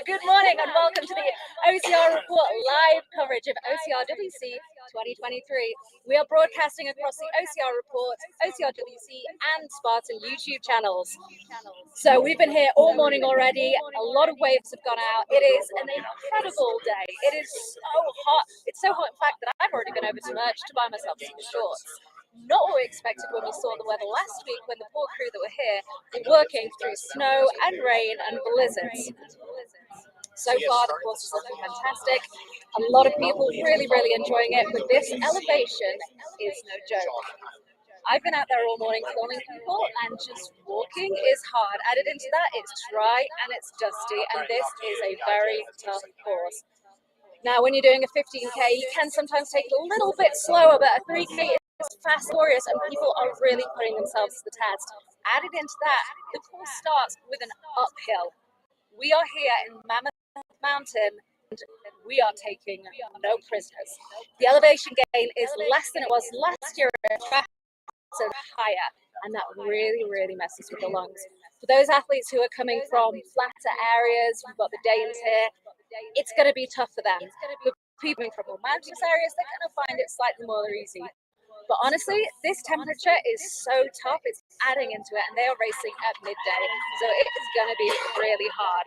Good morning and welcome to the OCR Report live coverage of OCRWC 2023. We are broadcasting across the OCR Report, OCRWC and Spartan YouTube channels. So we've been here all morning already. A lot of waves have gone out. It is an incredible day. It is so hot. It's so hot, in fact, that I've already been over to Merch to buy myself some shorts. Not what we expected when we saw the weather last week, when the poor crew that were here were working through snow and rain and blizzards. So far, the course is looking fantastic. A lot of people really enjoying it, but this elevation is no joke. I've been out there all morning filming people, and just walking is hard. Added into that, it's dry and it's dusty, and this is a very tough course. Now, when you're doing a 15K, you can sometimes take it a little bit slower, but a 3K is fast, glorious, and people are really putting themselves to the test. Added into that, the course starts with an uphill. We are here in Mammoth Mountain, and we are taking no prisoners. The elevation gain is less than it was last year, so higher, and that really messes with the lungs. For those athletes who are coming from flatter areas, we've got the Danes here, it's going to be tough for them. For people from more mountainous areas, they're going to find it slightly more easy. But honestly, this temperature is so tough, it's adding into it, and they are racing at midday, so it is going to be really hard.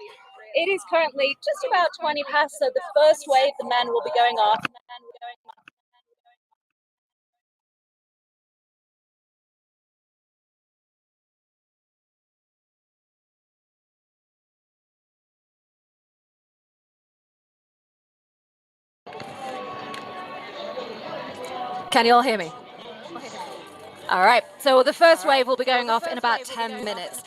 It is currently just about 20 past, so the first wave, the men will be going off. Can you all hear me? All right, so the first wave will be going off in about 10 minutes.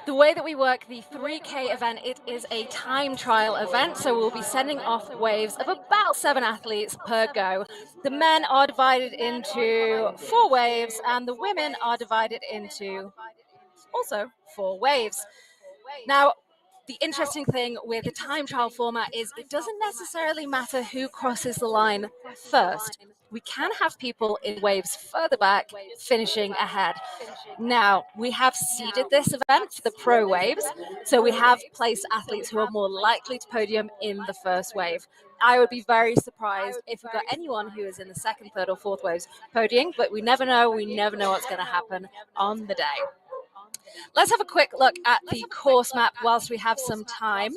The way that we work the 3K event, it is a time trial event, so we'll be sending off waves of about 7 athletes per go. The men are divided into 4 waves, and the women are divided into also 4 waves. Now, the interesting thing with the time trial format is it doesn't necessarily matter who crosses the line first. We can have people in waves further back finishing ahead. Now, we have seeded this event for the pro waves, so we have placed athletes who are more likely to podium in the first wave. I would be very surprised if we got anyone who is in the second, third, or fourth waves podiuming, but we never know. We never know what's going to happen on the day. Let's have a quick look at the course map whilst we have some time.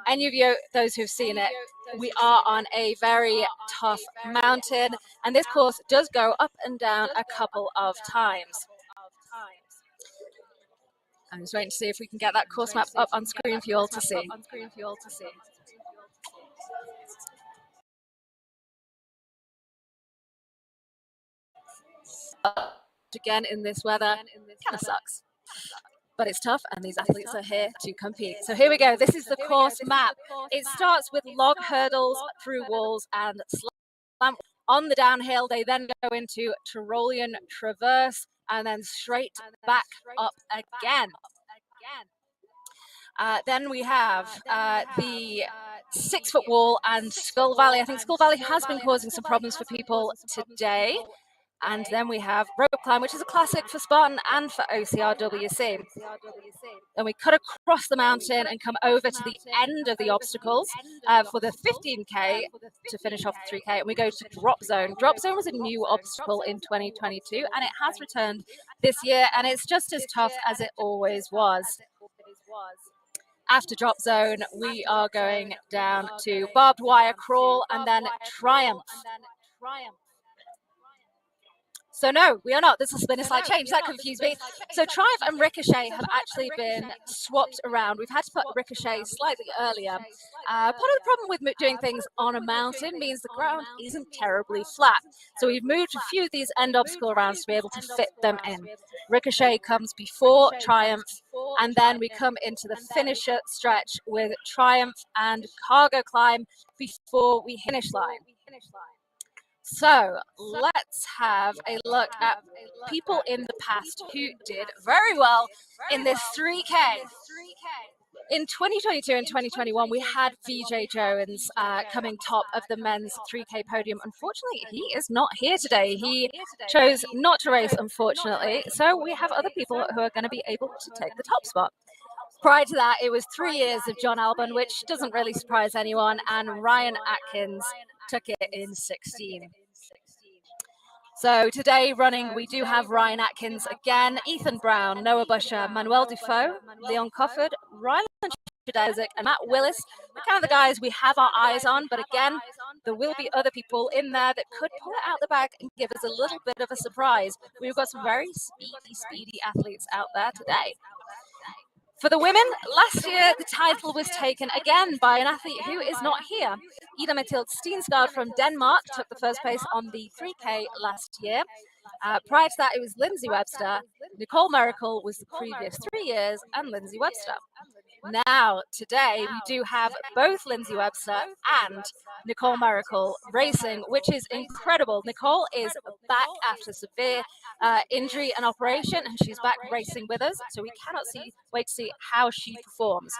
Any of you, those who've seen it, we are on a very tough mountain, and this course does go up and down a couple of times. I'm just waiting to see if we can get that course map up on screen for you all to see. Again, in this weather, kind of sucks. But it's tough, and these athletes are here to compete. So here we go. This is the course map. It starts with log hurdles through walls and slam. On the downhill, they then go into Tyrolean traverse and then straight back up again. Then we have the 6-foot wall and Skull Valley. I think Skull Valley has been causing some problems for people today. And then we have rope climb, which is a classic for Spartan and for OCRWC. Then we cut across the mountain and come over to the end of the obstacles for the 15K to finish off the 3K. And we go to drop zone. Drop zone was a new obstacle in 2022, and it has returned this year, and it's just as tough as it always was. After drop zone, we are going down to barbed wire crawl and then triumph. So no, we are not. This has been a slight change. That confused me. So Triumph and Ricochet have actually been swapped around. We've had to put Ricochet slightly earlier. Part of the problem with doing things on a mountain means the ground isn't terribly flat. So we've moved a few of these end obstacle rounds to be able to fit them in. Ricochet comes before Triumph, and then we come into the finisher stretch with Triumph and Cargo Climb before we finish line. So let's have a look at people in the past who did very well in this 3K. In 2022 and 2021, we had VJ Jones coming top of the men's 3K podium. Unfortunately, he is not here today. He chose not to race, unfortunately. So we have other people who are going to be able to take the top spot. Prior to that, it was 3 years of John Albon, which doesn't really surprise anyone, and Ryan Atkins took it in 16. So today running, we do have Ryan Atkins again, Ethan Brown, Noah Busher, Manuel Dufault, Leon Cofford, Rylan Shadzik, and Matt Willis. The kind of the guys we have our eyes on, but again, there will be other people in there that could pull it out the bag and give us a little bit of a surprise. We've got some very speedy athletes out there today. For the women, last year the title was taken again by an athlete who is not here. Ida Mathilde Steensgaard from Denmark took the first place on the 3K last year. Prior to that, it was Lindsay Webster. Nicole Miracle was the previous 3 years, and Lindsay Webster. Now, today, we do have both Lindsay Webster and Nicole Miracle racing, which is incredible. Nicole is back after severe injury and operation, and she's back racing with us, so we cannot wait to see how she performs.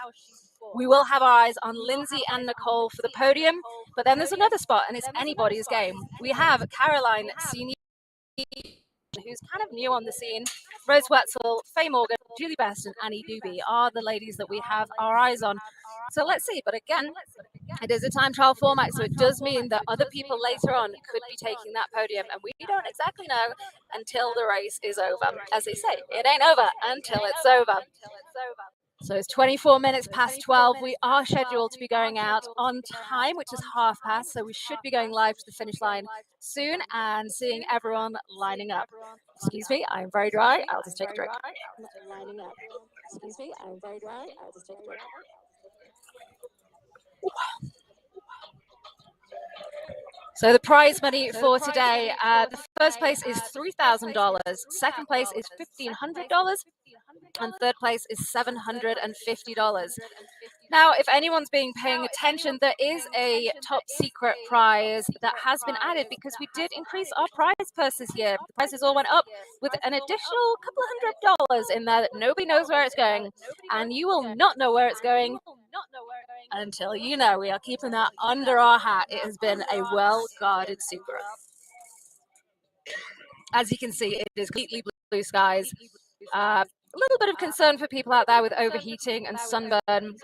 We will have our eyes on Lindsay and Nicole for the podium, but then there's another spot, and it's anybody's game. We have Caroline Senior, who's kind of new on the scene. Rose Wetzel, Faye Morgan, Julie Best, and Annie Doobie are the ladies that we have our eyes on. So let's see. But again, it is a time trial format, so it does mean that other people later on could be taking that podium, and we don't exactly know until the race is over. As they say, it ain't over until it's over. So it's 24 minutes past 12. We are scheduled to be going out on time, which is 1:30, so we should be going live to the finish line soon and seeing everyone lining up. Excuse me, I'm very dry. I'll just take a drink. Excuse me, I'm very dry. I'll just take a drink. So the prize money for today, the first place is $3,000, second place is $1,500, and third place is $750. Now, if anyone's been paying attention, there is a top secret prize that has been added because we did increase our prize purse this year. The prices all went up with an additional couple of $100 in there that nobody knows where it's going, and you will not know where it's going until you know. We are keeping that under our hat. It has been a well-guarded secret. As you can see, it is completely blue skies. A little bit of concern for people out there with overheating and sunburn.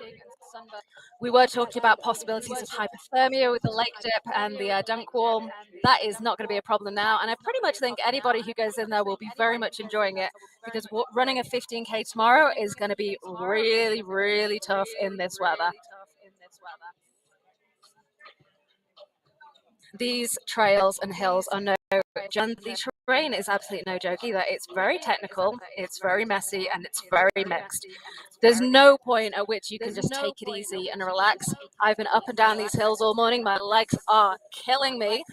We were talking about possibilities of hypothermia with the lake dip and the dunk wall. That is not going to be a problem now, and I pretty much think anybody who goes in there will be very much enjoying it, because running a 15K tomorrow is going to be really, really tough in this weather. These trails and hills are no joke. The terrain is absolutely no joke either. It's very technical, it's very messy, and it's very mixed. There's no point at which you can just take it easy and relax. I've been up and down these hills all morning. My legs are killing me.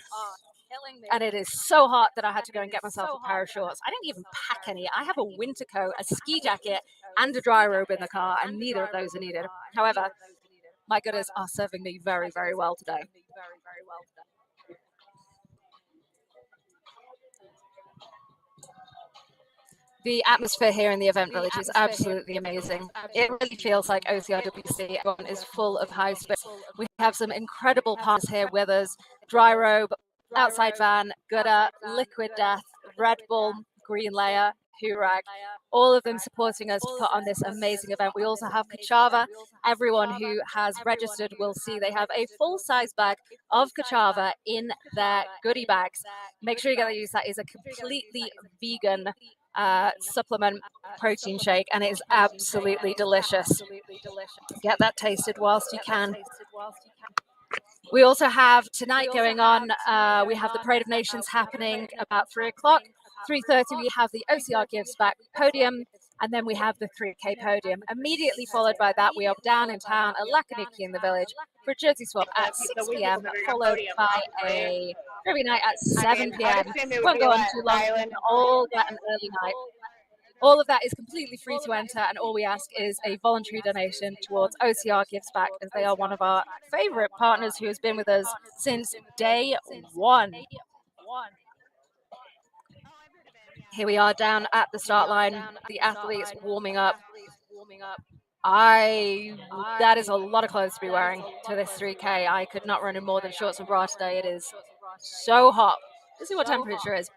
And it is so hot that I had to go and get myself a pair of shorts. I didn't even pack any. I have a winter coat, a ski jacket, and a dry robe in the car, and neither of those are needed. However, my goodness are serving me very, very well today. The atmosphere here in the event village is absolutely amazing. It really feels like OCRWC. Everyone is full of high spirits. We have some incredible partners here with us: Dry Robe, Outside Van, Gooder, Liquid Death, Red Bull, Green Layer, Hurag, all of them supporting us to put on this amazing event. We also have Kachava. Everyone who has registered will see they have a full-size bag of Kachava in their goodie bags. Make sure you get to use that. It's a completely vegan supplement protein shake, and it is absolutely delicious. Get that tasted whilst you can. We also have tonight going on, we have the Parade of Nations happening about 3 o'clock. 3:30 we have the OCR Gives Back podium, and then we have the 3K podium. Immediately followed by that, we are down in town at Lakaniki in the village for a jersey swap at 6 p.m, followed by a trivia night at 7 p.m. Won't go on too long, all that an early night. All of that is completely free to enter, and all we ask is a voluntary donation towards OCR Gives Back, as they are one of our favorite partners who has been with us since day one. Here we are down at the start line, the athletes warming up. That is a lot of clothes to be wearing to this 3K. I could not run in more than shorts and bra today. It is so hot. Let's see what temperature is.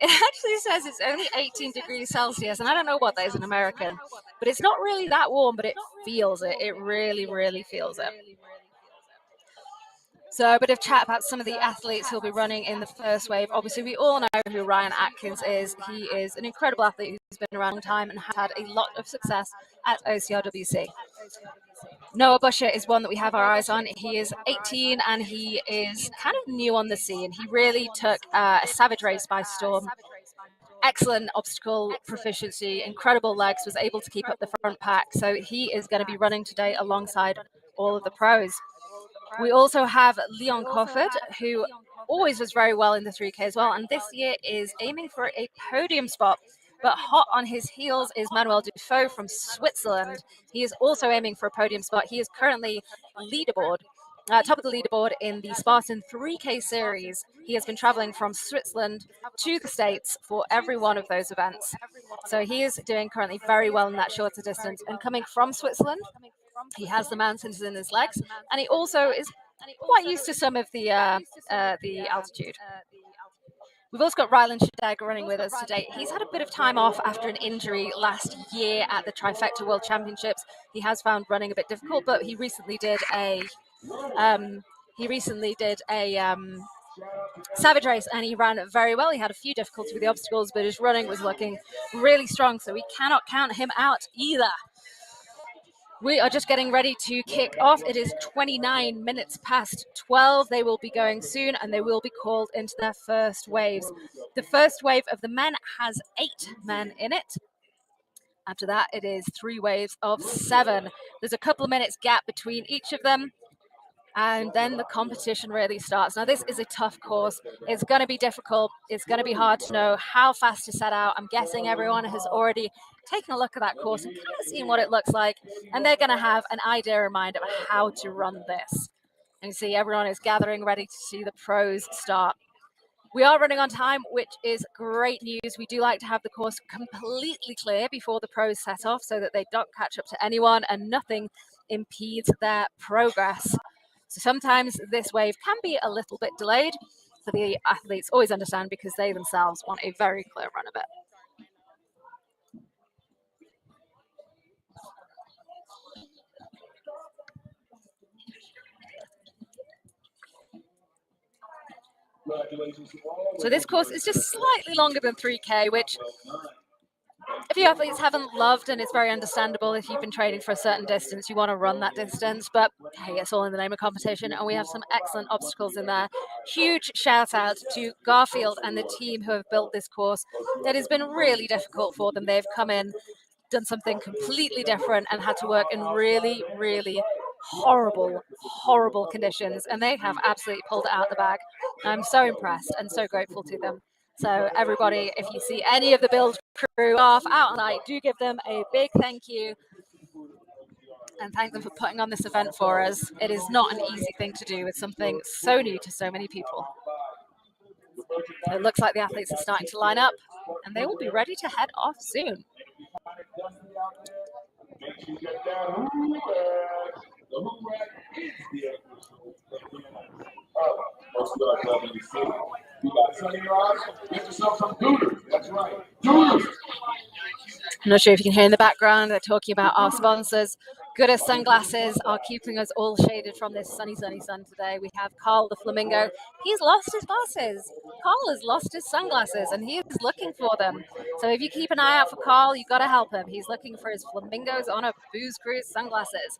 It actually says it's only 18 degrees Celsius, and I don't know what that is in American, but it's not really that warm, but it feels it. It really, really feels it. So a bit of chat about some of the athletes who'll be running in the first wave. Obviously, we all know who Ryan Atkins is. He is an incredible athlete who's been around a long time and has had a lot of success at OCRWC. Noah Busher is one that we have our eyes on. He is 18 and he is kind of new on the scene. He really took a Savage race by storm. Excellent obstacle proficiency, incredible legs, was able to keep up the front pack. So he is going to be running today alongside all of the pros. We also have Leon Cofford, who always does very well in the 3K as well, and this year is aiming for a podium spot. But hot on his heels is Manuel Dufault from Switzerland. He is also aiming for a podium spot. He is currently top of the leaderboard in the Spartan 3K series. He has been traveling from Switzerland to the States for every one of those events. So he is doing currently very well in that shorter distance. And coming from Switzerland, he has the mountains in his legs, and he also is quite used to some of the altitude. We've also got Ryland Shadeg running with us today. He's had a bit of time off after an injury last year at the Trifecta World Championships. He has found running a bit difficult, but he recently did a Savage race and he ran very well. He had a few difficulties with the obstacles, but his running was looking really strong, so we cannot count him out either. We are just getting ready to kick off. It is 29 minutes past 12. They will be going soon and they will be called into their first waves. The first wave of the men has 8 men in it. After that, it is 3 waves of 7. There's a couple of minutes gap between each of them. And then the competition really starts. Now, this is a tough course. It's going to be difficult. It's going to be hard to know how fast to set out. I'm guessing everyone has already taken a look at that course and kind of seen what it looks like. And they're going to have an idea in mind of how to run this. And you see everyone is gathering ready to see the pros start. We are running on time, which is great news. We do like to have the course completely clear before the pros set off so that they don't catch up to anyone and nothing impedes their progress. So sometimes this wave can be a little bit delayed, so the athletes always understand because they themselves want a very clear run of it. So this course is just slightly longer than 3K, which if you athletes haven't loved, and it's very understandable if you've been training for a certain distance, you want to run that distance, but hey, it's all in the name of competition, and we have some excellent obstacles in there. Huge shout out to Garfield and the team who have built this course. It has been really difficult for them. They've come in, done something completely different, and had to work in really, really horrible conditions, and they have absolutely pulled it out of the bag. I'm so impressed and so grateful to them. So everybody, if you see any of the build crew off out on night, do give them a big thank you and thank them for putting on this event for us. It is not an easy thing to do with something so new to so many people. It looks like the athletes are starting to line up and they will be ready to head off soon. I'm not sure if you can hear in the background, they're talking about our sponsors. Goodest Sunglasses are keeping us all shaded from this sunny sun today. We have Carl the Flamingo. He's lost his glasses. Carl has lost his sunglasses and he is looking for them. So if you keep an eye out for Carl, you've got to help him. He's looking for his Flamingos on a Booze Cruise sunglasses.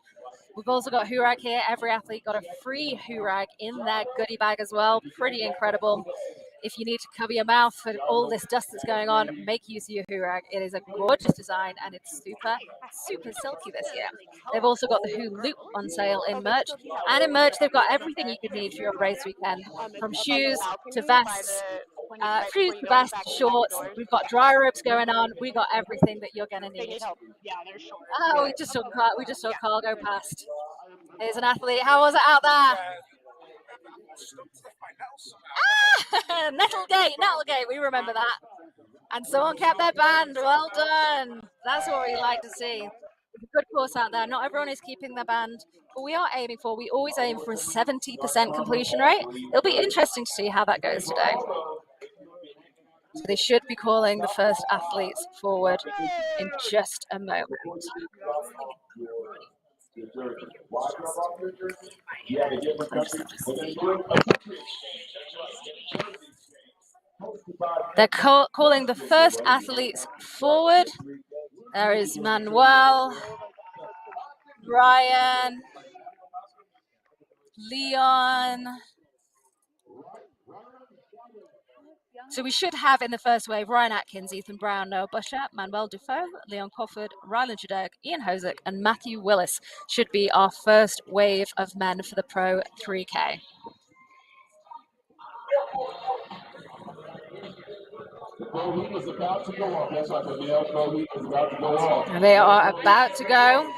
We've also got Hurag here. Every athlete got a free Hurag in their goodie bag as well. Pretty incredible. If you need to cover your mouth for all this dust that's going on, make use of your Hurag. It is a gorgeous design and it's super silky this year. They've also got the Who Loop on sale in merch. And in merch, they've got everything you could need for your race weekend, from shoes to vests, shoes to vests, shorts. We've got dry ropes going on. We got everything that you're going to need. Oh, we just saw Carl go past. Here's an athlete. How was it out there? Nettlegate, we remember that. And someone kept their band. Well done. That's what we like to see. It's a good course out there. Not everyone is keeping their band, but we always aim for a 70% completion rate. It'll be interesting to see how that goes today. So they should be calling the first athletes forward in just a moment. They're calling the first athletes forward. There is Manuel, Ryan, Leon. So we should have in the first wave Ryan Atkins, Ethan Brown, Noah Busher, Manuel Dufault, Leon Crawford, Rylan Jadek, Ian Hosick, and Matthew Willis should be our first wave of men for the Pro 3K. And they are about to go.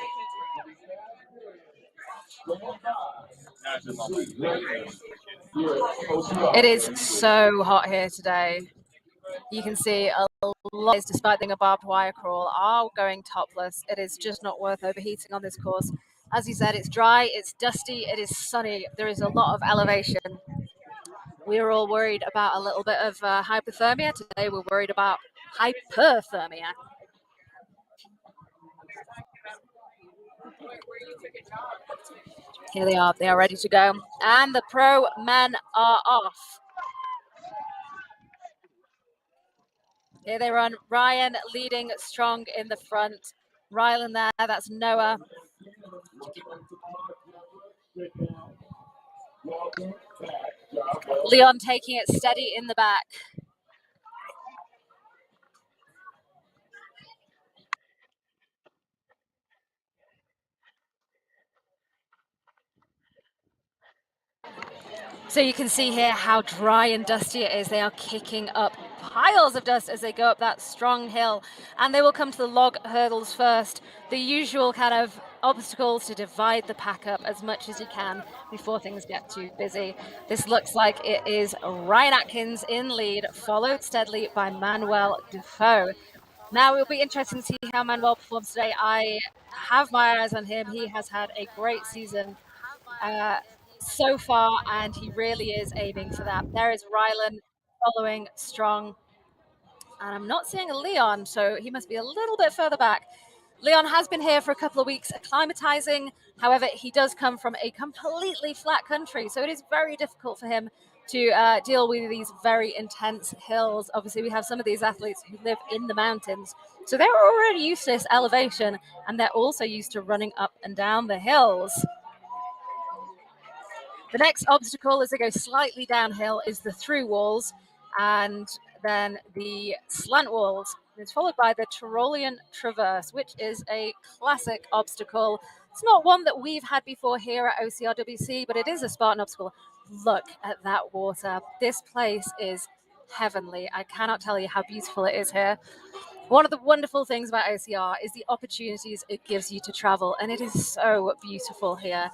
It is so hot here today. You can see a lot, despite being a barbed wire crawl, are going topless. It is just not worth overheating on this course. As you said, it's dry, it's dusty, it is sunny. There is a lot of elevation. We were all worried about a little bit of hypothermia. Today we're worried about hyperthermia. Here they are ready to go. And the pro men are off. Here they run. Ryan leading strong in the front. Rylan there, that's Noah. Leon taking it steady in the back. So you can see here how dry and dusty it is. They are kicking up piles of dust as they go up that strong hill, and they will come to the log hurdles first. The usual kind of obstacles to divide the pack up as much as you can before things get too busy. This looks like it is Ryan Atkins in lead, followed steadily by Manuel Dufault. Now it will be interesting to see how Manuel performs today. I have my eyes on him. He has had a great season so far, and he really is aiming for that. There is Rylan following strong, and I'm not seeing a Leon, so he must be a little bit further back. Leon has been here for a couple of weeks acclimatizing. However, he does come from a completely flat country, so it is very difficult for him to deal with these very intense hills. Obviously, we have some of these athletes who live in the mountains, so they're already used to this elevation, and they're also used to running up and down the hills. The next obstacle as they go slightly downhill is the through walls and then the slant walls. It's followed by the Tyrolean Traverse, which is a classic obstacle. It's not one that we've had before here at OCRWC, but it is a Spartan obstacle. Look at that water. This place is heavenly. I cannot tell you how beautiful it is here. One of the wonderful things about OCR is the opportunities it gives you to travel, and it is so beautiful here.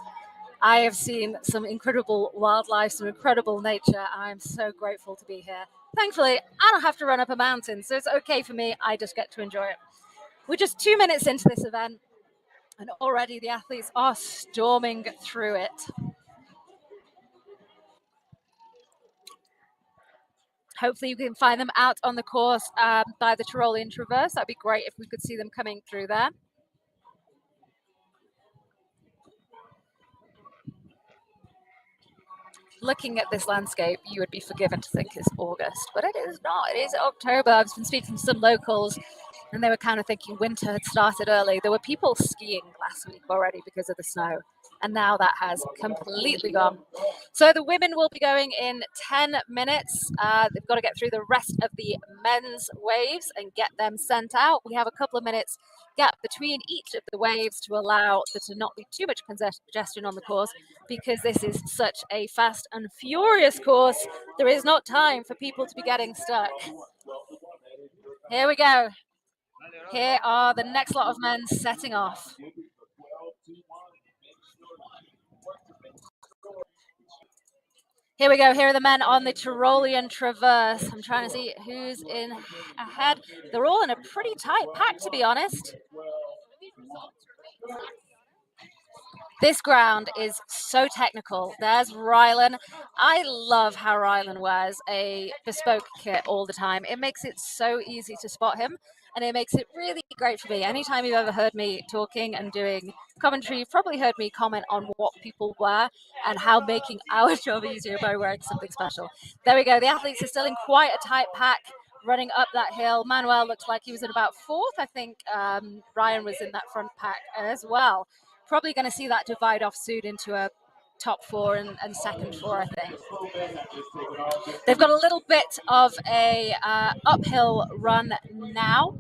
I have seen some incredible wildlife, some incredible nature, and I'm so grateful to be here. Thankfully, I don't have to run up a mountain, so it's okay for me. I just get to enjoy it. We're just 2 minutes into this event, and already the athletes are storming through it. Hopefully you can find them out on the course by the Tyrolean Traverse. That'd be great if we could see them coming through there. Looking at this landscape, you would be forgiven to think it's August, but it is not. It is October. I've been speaking to some locals, and they were kind of thinking winter had started early. There were people skiing last week already because of the snow, and now that has completely gone. So the women will be going in 10 minutes. They've got to get through the rest of the men's waves and get them sent out. We have a couple of minutes gap between each of the waves to allow there to not be too much congestion on the course, because this is such a fast and furious course. There is not time for people to be getting stuck. Here we go. Here are the next lot of men setting off. Here we go. Here are the men on the Tyrolean Traverse. I'm trying to see who's in ahead. They're all in a pretty tight pack, to be honest. This ground is so technical. There's Rylan. I love how Rylan wears a bespoke kit all the time. It makes it so easy to spot him, and it makes it really great for me. Anytime you've ever heard me talking and doing commentary, you've probably heard me comment on what people wear and how making our job easier by wearing something special. There we go. The athletes are still in quite a tight pack running up that hill. Manuel looks like he was in about fourth. I think Ryan was in that front pack as well. Probably going to see that divide off soon into a top four and second four, I think. They've got a little bit of a uphill run now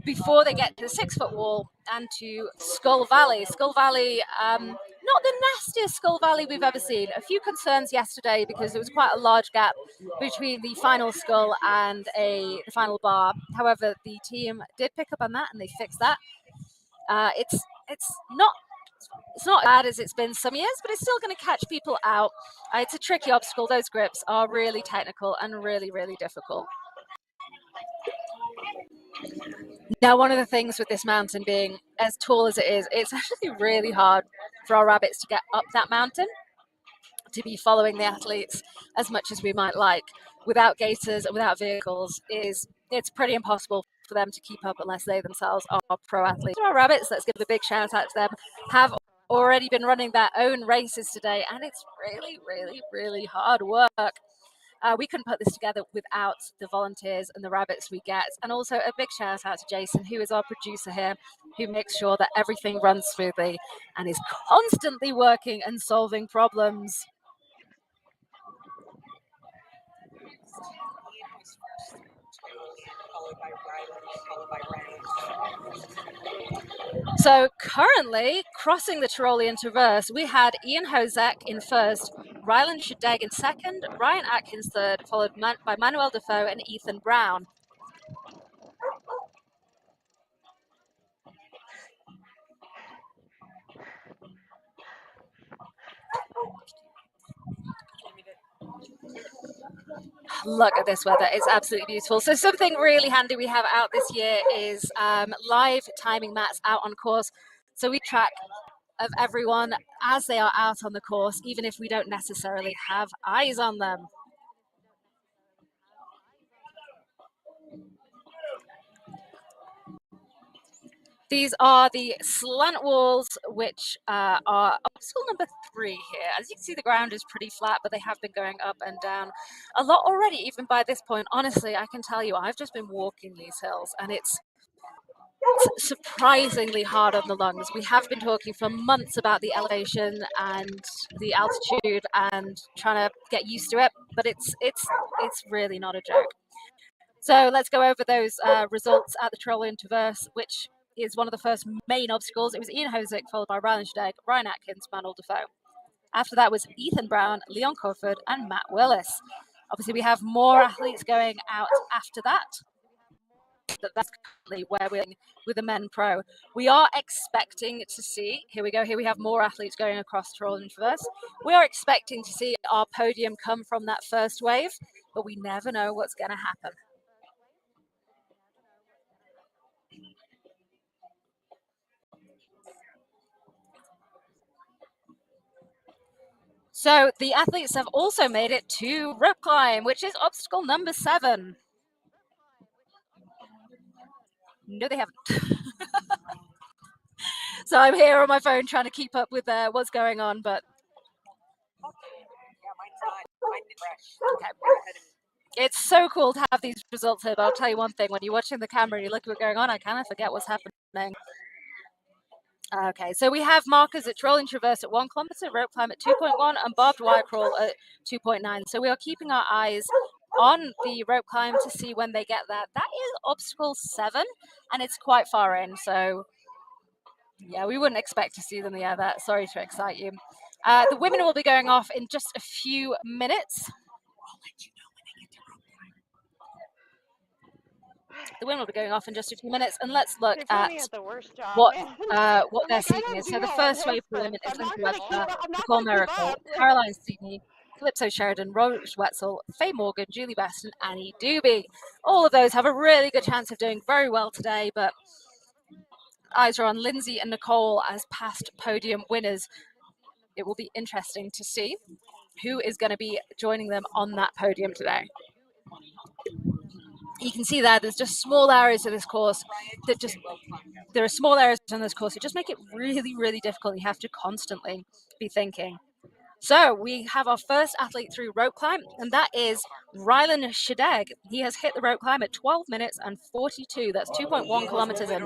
before they get to the 6 foot wall and to Skull Valley. Skull Valley, not the nastiest Skull Valley we've ever seen. A few concerns yesterday because there was quite a large gap between the final skull and the final bar. However, the team did pick up on that and they fixed that. It's not as bad as it's been some years, but it's still going to catch people out. It's a tricky obstacle. Those grips are really technical and really, really difficult. Now, one of the things with this mountain being as tall as it is, it's actually really hard for our rabbits to get up that mountain, to be following the athletes as much as we might like. Without gaiters and without vehicles, it's pretty impossible for them to keep up unless they themselves are pro athletes. Our rabbits, let's give a big shout out to them, have already been running their own races today, and it's really, really, really hard work. We couldn't put this together without the volunteers and the rabbits we get. And also a big shout out to Jason, who is our producer here, who makes sure that everything runs smoothly and is constantly working and solving problems. So currently, crossing the Tyrolean Traverse, we had Ian Hozek in first, Rylan Shadeg in second, Ryan Atkins third, followed by Manuel Defoe and Ethan Brown. Look at this weather, it's absolutely beautiful. So something really handy we have out this year is live timing mats out on course. So we track of everyone as they are out on the course, even if we don't necessarily have eyes on them. These are the slant walls, which are obstacle number 3 here. As you can see, the ground is pretty flat, but they have been going up and down a lot already, even by this point. Honestly, I can tell you, I've just been walking these hills, and it's surprisingly hard on the lungs. We have been talking for months about the elevation and the altitude and trying to get used to it, but it's really not a joke. So let's go over those results at the Tyrolean Traverse, which is one of the first main obstacles. It was Ian Hosick, followed by Rylan Shadeg, Ryan Atkins, Manuel Defoe. After that was Ethan Brown, Leon Corford, and Matt Willis. Obviously, we have more athletes going out after that. That's currently where we're with the men pro. We are expecting to see, here we go, here we have more athletes going across Tyrolean Traverse. We are expecting to see our podium come from that first wave, but we never know what's going to happen. So the athletes have also made it to rope climb, which is obstacle number 7. No, they haven't. So I'm here on my phone trying to keep up with what's going on, but okay. It's so cool to have these results here, but I'll tell you one thing, when you're watching the camera and you look at what's going on, I kind of forget what's happening. Okay, so we have markers at Tyrolean Traverse at 1 kilometer, rope climb at 2.1, and barbed wire crawl at 2.9. So we are keeping our eyes on the rope climb to see when they get that. That is obstacle 7, and it's quite far in. So yeah, we wouldn't expect to see them. Yeah, that. Sorry to excite you. The women will be going off in just a few minutes. I'll let you know when they get to rope climb. The women will be going off in just a few minutes, and let's look at what they're seeing is. So the first wave for women is Lindsay Webster, Nicole Miracle, Caroline Sydney, Calypso Sheridan, Rose Wetzel, Faye Morgan, Julie Best, and Annie Doobie. All of those have a really good chance of doing very well today, but eyes are on Lindsay and Nicole as past podium winners. It will be interesting to see who is going to be joining them on that podium today. You can see there's just small areas of this course that there are small areas on this course that just make it really, really difficult. You have to constantly be thinking. So we have our first athlete through rope climb, and that is Rylan Shadeg. He has hit the rope climb at 12 minutes and 42. That's 2.1 kilometers in.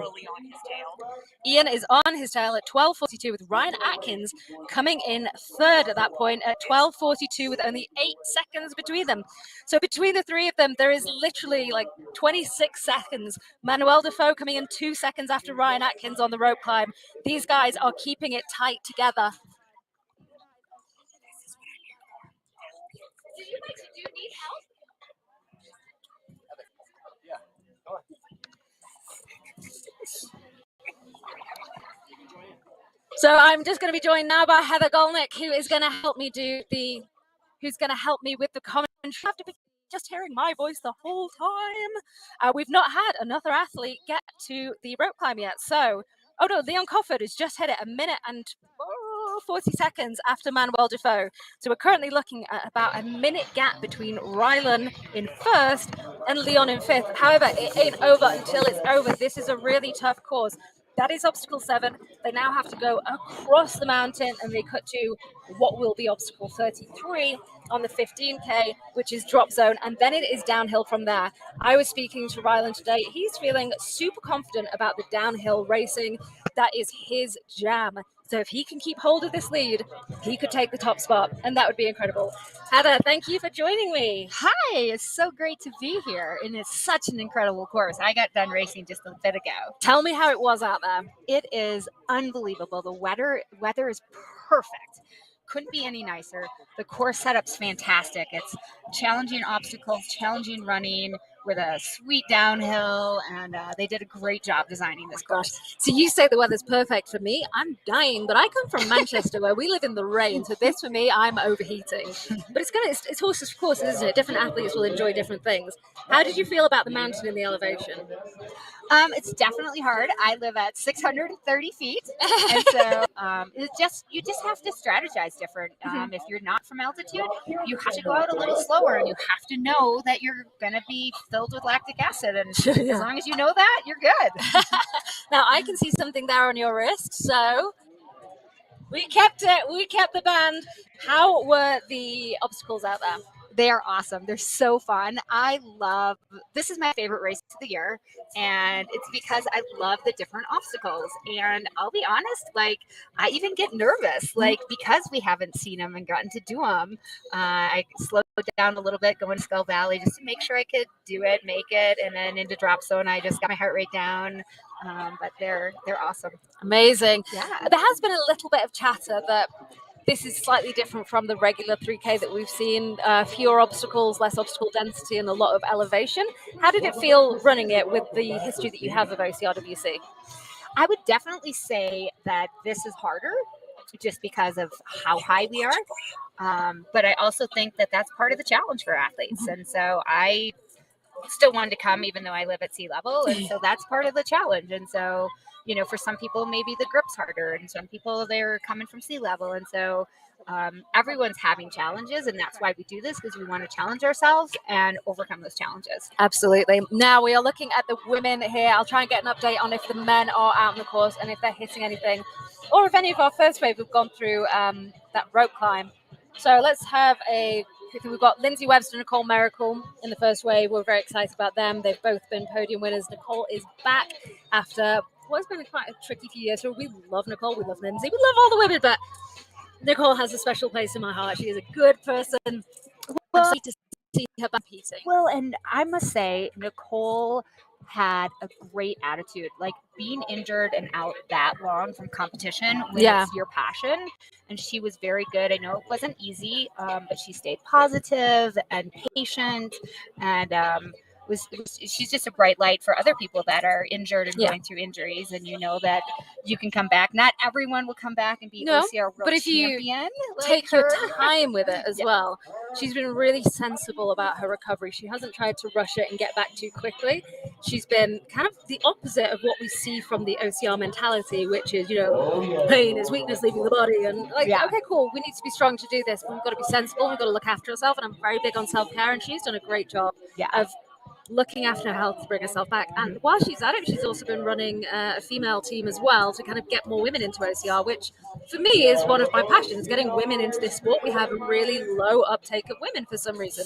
Ian is on his tail at 12:42 with Ryan Atkins coming in third at that point at 12:42 with only 8 seconds between them. So between the three of them, there is literally like 26 seconds. Manuel Defoe coming in 2 seconds after Ryan Atkins on the rope climb. These guys are keeping it tight together. Do you need help? So I'm just going to be joined now by Heather Golnick, who is going to help me with the commentary. You have to be just hearing my voice the whole time. We've not had another athlete get to the rope climb yet. So, oh no, Leon Cofford has just hit it 1 minute and 40 seconds after Manuel Defoe. So we're currently looking at about a minute gap between Rylan in first and Leon in fifth. However, it ain't over until it's over. This is a really tough course. That is obstacle 7. They now have to go across the mountain and they cut to what will be obstacle 33 on the 15K, which is drop zone. And then it is downhill from there. I was speaking to Rylan today. He's feeling super confident about the downhill racing. That is his jam. So if he can keep hold of this lead, he could take the top spot, and that would be incredible. Heather, thank you for joining me. Hi, it's so great to be here, and it's such an incredible course. I got done racing just a bit ago. Tell me how it was out there. It is unbelievable. The weather is perfect. Couldn't be any nicer. The course setup's fantastic. It's challenging obstacles, challenging running with a sweet downhill, and they did a great job designing this course. So you say the weather's perfect for me. I'm dying, but I come from Manchester where we live in the rain. So this for me, I'm overheating. But it's horses for courses, isn't it? Different athletes will enjoy different things. How did you feel about the mountain and the elevation? It's definitely hard. I live at 630 feet, and so you just have to strategize different. If you're not from altitude, you have to go out a little slower, and you have to know that you're going to be filled with lactic acid. And as long as you know that, you're good. Now I can see something there on your wrist, so we kept it. We kept the band. How were the obstacles out there? They are awesome. They're so fun. This is my favorite race of the year, and it's because I love the different obstacles. And I'll be honest, like I even get nervous, like because we haven't seen them and gotten to do them. I slowed down a little bit going to Skull Valley just to make sure I could do it, make it, and then into drop zone, I just got my heart rate down. But they're awesome. Amazing. Yeah. There has been a little bit of chatter that this is slightly different from the regular 3K that we've seen. Fewer obstacles, less obstacle density, and a lot of elevation. How did it feel running it with the history that you have of OCRWC? I would definitely say that this is harder just because of how high we are. But I also think that that's part of the challenge for athletes. And so I still wanted to come even though I live at sea level. And so that's part of the challenge. And so, you know, for some people, maybe the grip's harder, and some people, they're coming from sea level. And so everyone's having challenges, and that's why we do this, because we want to challenge ourselves and overcome those challenges. Absolutely. Now we are looking at the women here. I'll try and get an update on if the men are out on the course and if they're hitting anything, or if any of our first wave have gone through that rope climb. So let's have we've got Lindsay Webster and Nicole Miracle in the first wave. We're very excited about them. They've both been podium winners. Nicole is back after what's been quite a tricky few years. So we love Nicole, we love Lindsay, we love all the women, but Nicole has a special place in my heart. She is a good person. Well, I'm to see her competing. Well, and I must say, Nicole had a great attitude. Like, being injured and out that long from competition when it's your passion. And she was very good. I know it wasn't easy, but she stayed positive and patient. And she's just a bright light for other people that are injured and Yeah. going through injuries, and you know that you can come back. Not everyone will come back and be No, OCR world but if you champion. take your her. time with it as Yeah. well. She's been really sensible about her recovery. She hasn't tried to rush it and get back too quickly. She's been kind of the opposite of what we see from the OCR mentality, which is, pain is weakness leaving the body. And Yeah. okay, cool, we need to be strong to do this, but we've got to be sensible. We've got to look after ourselves. And I'm very big on self-care, and she's done a great job of looking after her health to bring herself back. And while she's at it, she's also been running a female team as well to kind of get more women into OCR, which for me is one of my passions, getting women into this sport. We have a really low uptake of women for some reason.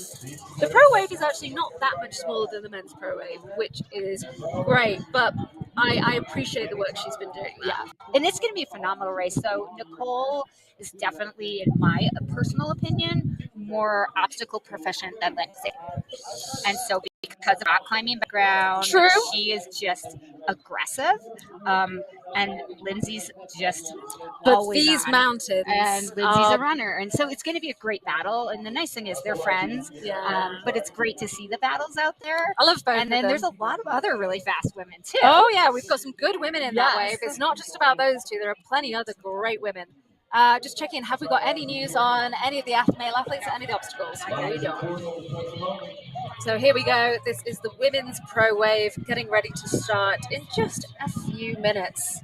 The pro wave is actually not that much smaller than the men's pro wave, which is great, but I appreciate the work she's been doing there. Yeah, and it's going to be a phenomenal race. So Nicole is definitely, in my personal opinion, more obstacle proficient than Lindsay. And so because of rock climbing background, True. she is just aggressive. And Lindsay's just But always these on. mountains, And Lindsay's a runner, and so it's going to be a great battle. And the nice thing is they're friends. Yeah. But it's great to see the battles out there. I love both And of then them. there's a lot of other really fast women too. Oh yeah, we've got some good women in that Yes. wave. It's not just about those two. There are plenty other great women. Just checking, have we got any news on any of the male athletes at any of the obstacles? We don't. So here we go. This is the women's pro wave getting ready to start in just a few minutes.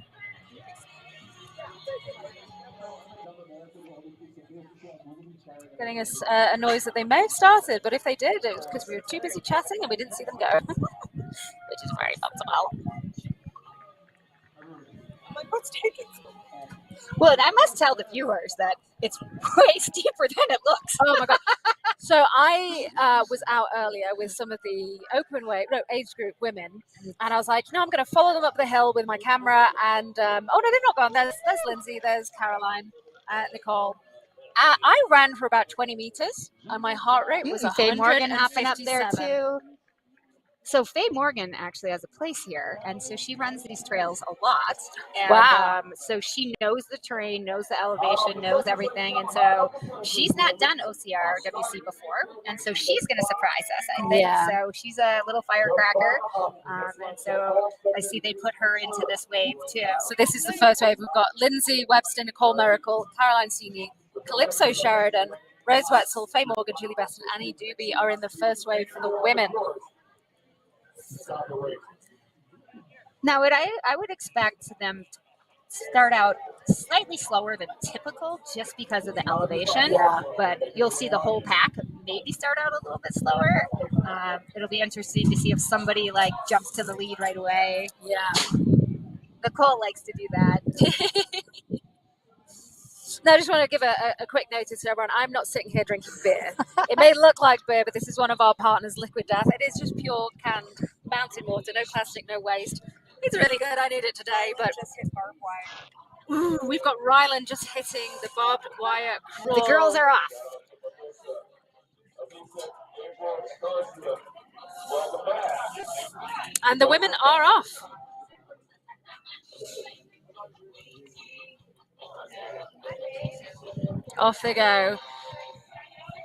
Getting us a noise that they may have started, but if they did, it was because we were too busy chatting and we didn't see them go, which is very possible. I'm like, what's taking so long? Well, and I must tell the viewers that it's way steeper than it looks. Oh my god! So I was out earlier with some of the age group women, and I was like, I'm going to follow them up the hill with my camera. And oh no, they've not gone. There's Lindsay, there's Caroline, Nicole. I ran for about 20 meters, and my heart rate was Faye Morgan hopping up there 157. too. So Faye Morgan actually has a place here, and so she runs these trails a lot. And, Wow. So she knows the terrain, knows the elevation, knows everything, and so she's not done OCR WC before, and so she's going to surprise us, I think. Yeah. So she's a little firecracker, and so I see they put her into this wave too. So this is the first wave. We've got Lindsay, Webster, Nicole Miracle, Caroline Senior, Calypso Sheridan, Rose Wetzel, Faye Morgan, Julie Best, and Annie Doobie are in the first wave for the women. Now, I would expect them to start out slightly slower than typical just because of the elevation, but you'll see the whole pack maybe start out a little bit slower. It'll be interesting to see if somebody like jumps to the lead right away. Yeah. Nicole likes to do that. No, I just want to give a quick notice to everyone. I'm not sitting here drinking beer. It may look like beer, but this is one of our partners, Liquid Death. It is just pure canned mountain water, no plastic, no waste. It's really good. I need it today, but just hit barbed wire. Ooh, we've got Rylan just hitting the barbed wire crawl. The girls are off. And the women are off. Off they go.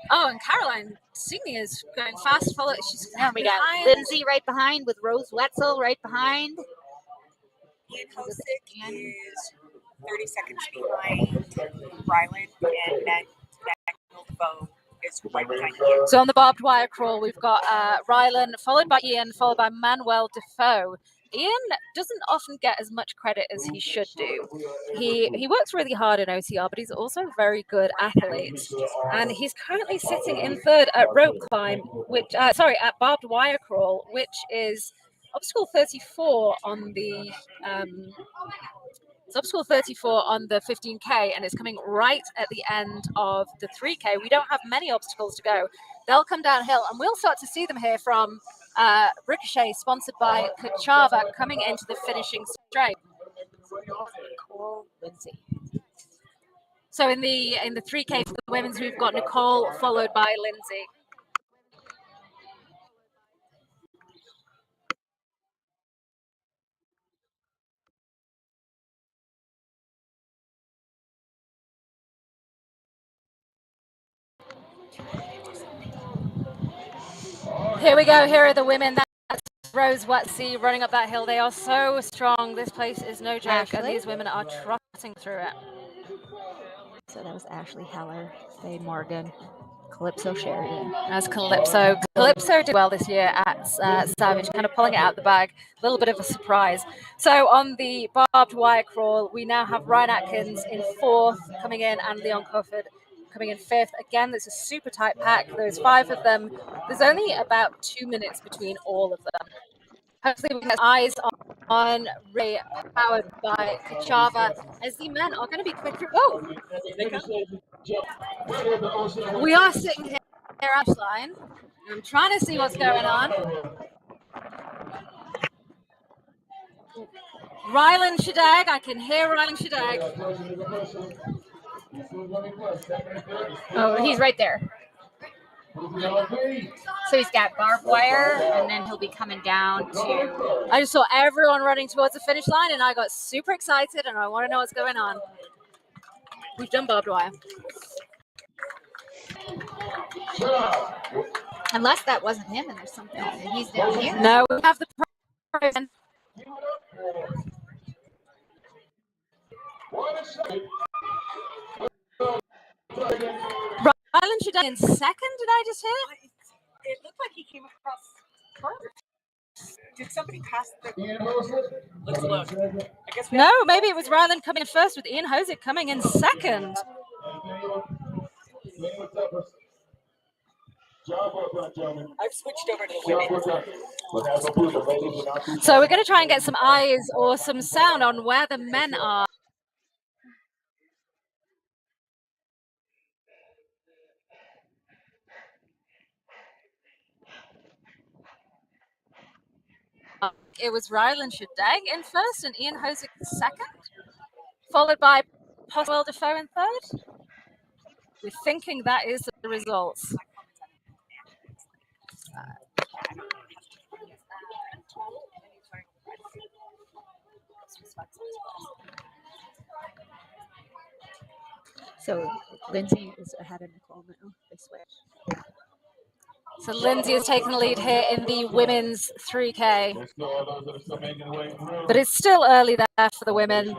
Oh, and Caroline Senior is going fast. She's We got Lindsay right behind with Rose Wetzel right behind. Ian Hosick is 30 seconds behind Rylan, and then Defoe is right behind you. So on the barbed wire crawl, we've got Rylan, followed by Ian, followed by Manuel Defoe. Ian doesn't often get as much credit as he should do. He works really hard in OCR, but he's also a very good athlete. And he's currently sitting in third at rope climb, at barbed wire crawl, which is obstacle 34 on the it's obstacle 34 on the 15K, and it's coming right at the end of the 3K. We don't have many obstacles to go. They'll come downhill, and we'll start to see them here from Ricochet, sponsored by Kachava, coming into the finishing straight. Nicole, Lindsay. So in the 3K for the women's, we've got Nicole, followed by Lindsay. Here we go. Here are the women. Rose Wetsy running up that hill. They are so strong. This place is no joke, and these women are trotting through it. So that was Ashley Heller, Faye Morgan, Calypso Sheridan. As Calypso did well this year at Savage, kind of pulling it out the bag. A little bit of a surprise. So on the barbed wire crawl, we now have Ryan Atkins in 4th coming in, and Leon Crawford coming in 5th. Again, there's a super tight pack. There's 5 of them. There's only about 2 minutes between all of them. Hopefully we can get eyes on Ray, powered by Kachava, as the men are going to be quick through. Oh! We are sitting here at the line. I'm trying to see what's going on. Rylan Shadag, I can hear Rylan Shadag. Oh, he's right there. So he's got barbed wire, and then he'll be coming down to... I just saw everyone running towards the finish line, and I got super excited, and I want to know what's going on. We've done barbed wire. Unless that wasn't him, and there's something. He's down here. No, we have the person. Rylan Shadag in 2nd, did I just hear? It looked like he came across first. Did somebody pass the... Let's look. I guess no, maybe it was Rylan coming in 1st with Ian Hosick coming in 2nd. I've switched over to the women. So we're going to try and get some eyes or some sound on where the men are. It was Rylan Shadag in 1st and Ian Hosick 2nd, followed by Possible Defoe in 3rd. We're thinking that is the results. So Lindsay is ahead of Nicole now. They switch. So Lindsay is taking the lead here in the women's 3K. But it's still early there for the women.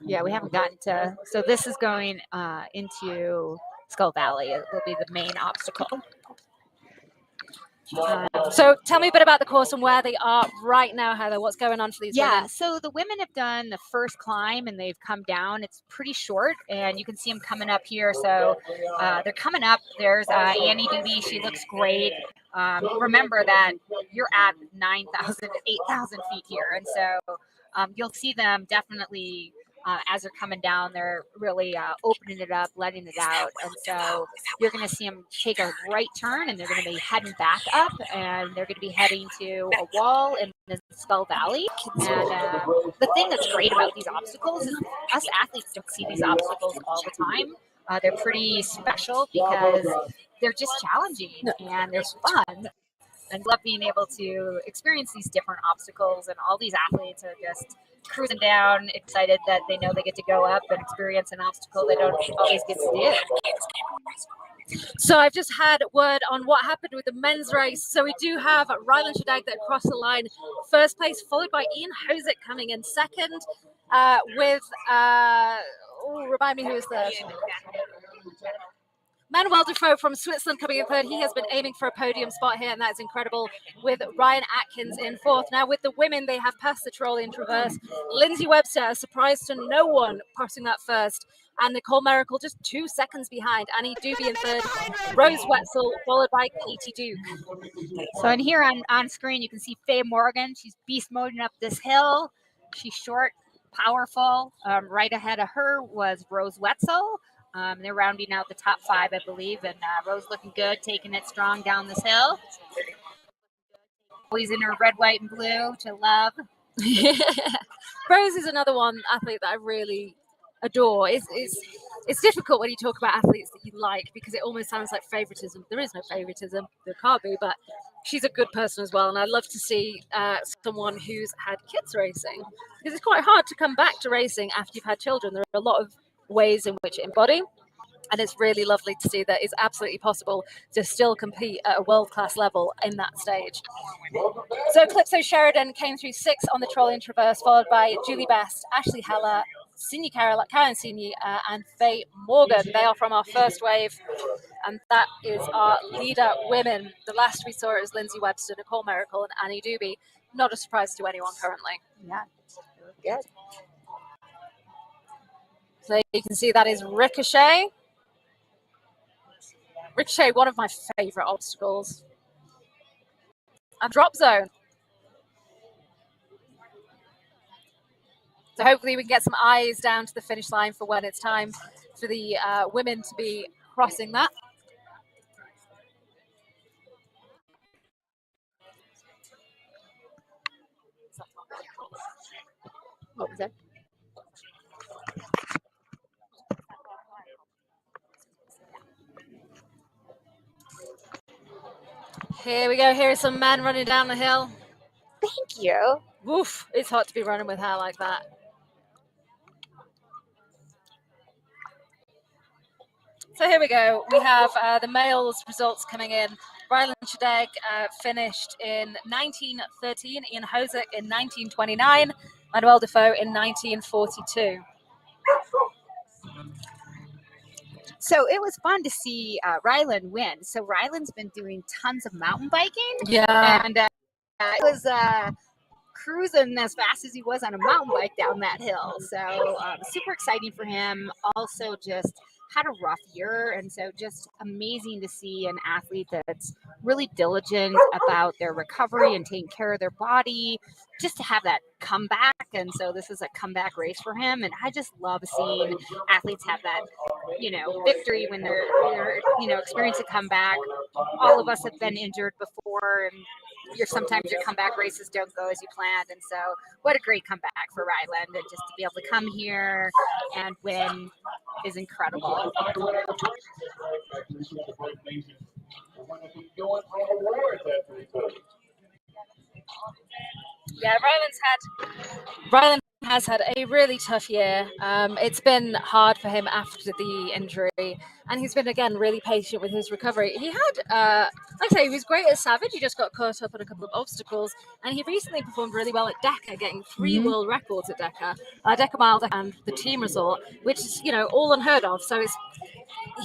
Yeah, we haven't gotten to... So this is going into Skull Valley. It will be the main obstacle. So tell me a bit about the course and where they are right now, Heather. What's going on for these women? Yeah, so the women have done the first climb and they've come down. It's pretty short, and you can see them coming up here. So they're coming up. There's Annie Doobie. She looks great. Remember that you're at 9,000, 8,000 feet here. And so you'll see them definitely... as they're coming down, they're really opening it up, letting it out. And so you're going to see them take a right turn, and they're going to be heading back up, and they're going to be heading to a wall in the Skull Valley. And the thing that's great about these obstacles is us athletes don't see these obstacles all the time. They're pretty special because they're just challenging and they're fun. And love being able to experience these different obstacles, and all these athletes are just cruising down, excited that they know they get to go up and experience an obstacle they don't always get to do. So I've just had word on what happened with the men's race. So we do have Rylan Shadag that crossed the line 1st place, followed by Ian Hosick coming in 2nd, with remind me who is 3rd. Manuel Defoe from Switzerland coming in 3rd. He has been aiming for a podium spot here, and that's incredible, with Ryan Atkins in 4th. Now, with the women, they have passed the Tyrolean Traverse. Lindsay Webster, a surprise to no one, crossing that 1st. And Nicole Miracle just 2 seconds behind. Annie Doobie in 3rd. Rose Wetzel, followed by Katie Duke. So in here on screen, you can see Faye Morgan. She's beast moding up this hill. She's short, powerful. Right ahead of her was Rose Wetzel. They're rounding out the top 5, I believe, and Rose looking good, taking it strong down this hill. Always in her red, white, and blue to love. Rose is another one athlete that I really adore. It's difficult when you talk about athletes that you like, because it almost sounds like favoritism. There is no favoritism, there can't be, but she's a good person as well, and I love to see someone who's had kids racing, because it's quite hard to come back to racing after you've had children. There are a lot of ways in which it embody. And it's really lovely to see that it's absolutely possible to still compete at a world-class level in that stage. So Calypso Sheridan came through 6 on the trolley and traverse, followed by Julie Best, Ashley Heller, Cindy Caroline Cindy, and Faye Morgan. They are from our first wave, and that is our leader women. The last we saw is Lindsay Webster, Nicole Miracle, and Annie Doobie. Not a surprise to anyone currently. Yeah, good. So you can see that is Ricochet. Ricochet, one of my favorite obstacles. And drop zone. So hopefully we can get some eyes down to the finish line for when it's time for the women to be crossing that. What was that? Here we go. Here are some men running down the hill. Thank you. Woof, it's hot to be running with hair like that. So here we go. We have the males results coming in. Rylan Shadegg finished in 1913, Ian Hosick in 1929, Manuel Defoe in 1942. So it was fun to see Rylan win. So Rylan's been doing tons of mountain biking. Yeah. And it was cruising as fast as he was on a mountain bike down that hill. So super exciting for him. Also just had a rough year. And so just amazing to see an athlete that's really diligent about their recovery and taking care of their body, just to have that comeback. And so this is a comeback race for him. And I just love seeing athletes have that, victory when they're experience a comeback. All of us have been injured before, and sometimes your comeback races don't go as you planned. And so what a great comeback for Ryland, and just to be able to come here and win is incredible. Yeah, Ryland has had a really tough year. It's been hard for him after the injury, and he's been, again, really patient with his recovery. He had, like I say, he was great at Savage. He just got caught up on a couple of obstacles, and he recently performed really well at Deca, getting 3 world records at Deca, Deca Mile and the team resort, which is, all unheard of. So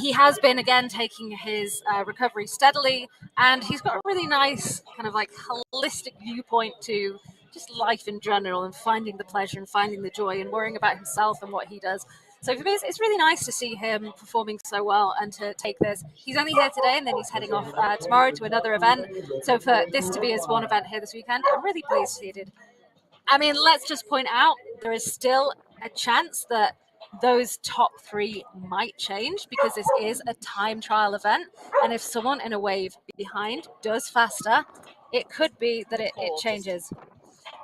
he has been, again, taking his recovery steadily, and he's got a really nice kind of like holistic viewpoint to just life in general, and finding the pleasure and finding the joy and worrying about himself and what he does. So for me, it's really nice to see him performing so well and to take this. He's only here today, and then he's heading off tomorrow to another event. So for this to be his one event here this weekend, I'm really pleased he did. I mean, let's just point out, there is still a chance that those top 3 might change, because this is a time trial event. And if someone in a wave behind does faster, it could be that it changes.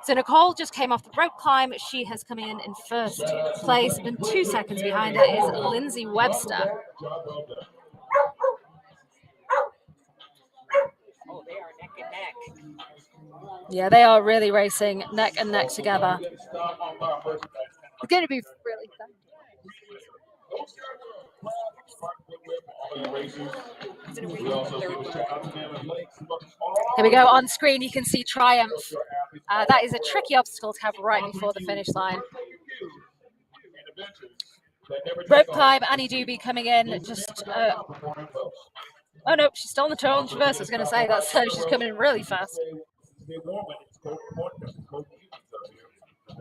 So Nicole just came off the rope climb. She has come in first place, and 2 seconds behind her is Lindsay Webster. Oh, they are neck and neck. Yeah, they are really racing neck and neck together. It's going to be really fun. Here we go. On screen, you can see Triumph. That is a tricky obstacle to have right before the finish line. Rope climb, Annie Doobie coming in. Just oh no, she's still on the toe on traverse. I was going to say that, so she's coming in really fast.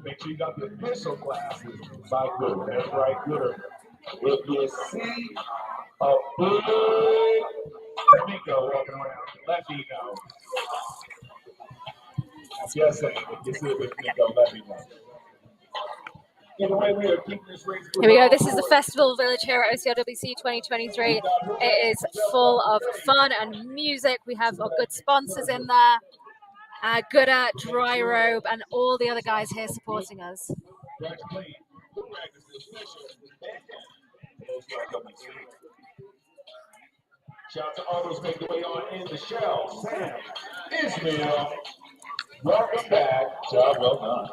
Make sure you got the official glasses by Gooder. That's right, Gooder. If you see a big Nico walking around, let me know. Yes, if you see a big Nico, let me know. Here we go. This is the festival village here at OCRWC 2023. It is full of fun and music. We have our good sponsors in there. Gooder, Dry Robe, and all the other guys here supporting us. Shout out to all those making their way on in the shell. Sam, Ismail, welcome back. Job well done.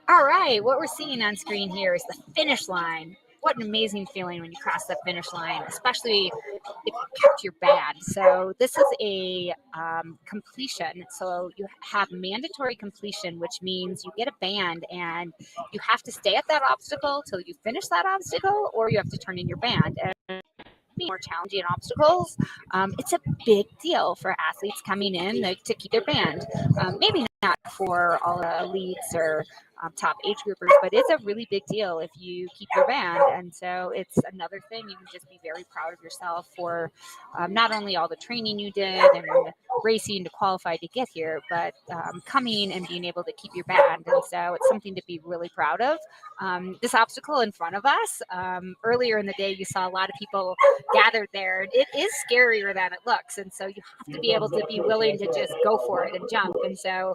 All right, what we're seeing on screen here is the finish line. What an amazing feeling when you cross the finish line, especially if you kept your band. So this is a completion. So you have mandatory completion, which means you get a band and you have to stay at that obstacle till you finish that obstacle, or you have to turn in your band. And more challenging obstacles, it's a big deal for athletes coming in to keep their band. Maybe not for all the elites or top age groupers, but it's a really big deal if you keep your band. And so it's another thing you can just be very proud of yourself for not only all the training you did and racing to qualify to get here, but coming and being able to keep your band. And so it's something to be really proud of. This obstacle in front of us, earlier in the day, you saw a lot of people gathered there. It is scarier than it looks. And so you have to be able to be willing to just go for it and jump. And so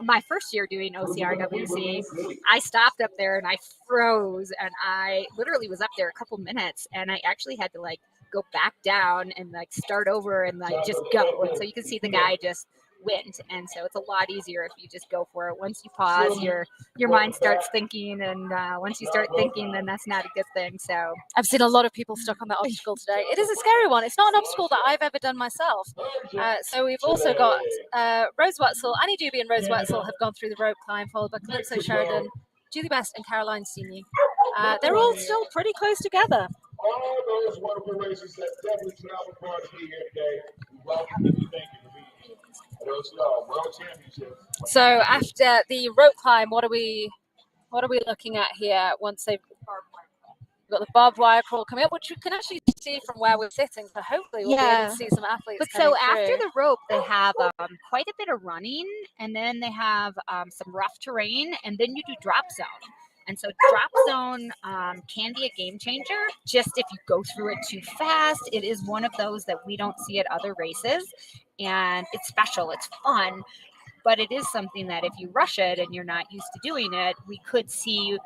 my first year doing OCRWC, I stopped up there and I froze, and I literally was up there a couple minutes, and I actually had to like go back down and like start over and like just go. And so you can see the guy just went. And so it's a lot easier if you just go for it. Once you pause, your mind starts thinking, and once you start thinking, then that's not a good thing. So I've seen a lot of people stuck on that obstacle today. It is a scary one. It's not an obstacle that I've ever done myself. So we've also got Rose Wetzel, Annie Doobie and Rose Wetzel have gone through the rope climb, followed by Calypso Sheridan, Julie Best and Caroline Sini. They're all still pretty close together. All those wonderful racers that definitely traveled far to be here today. We welcome you. Thank you for being here. Those World Championships. So after the rope climb, what are we looking at here? Once they've got the barbed wire crawl coming up, which you can actually see from where we're sitting. So hopefully we'll be able to see some athletes. But so after through. the rope, they have quite a bit of running, and then they have some rough terrain, and then you do drop zone. And so drop zone can be a game changer. Just if you go through it too fast, it is one of those that we don't see at other races. And it's special, it's fun, but it is something that if you rush it and you're not used to doing it, we could see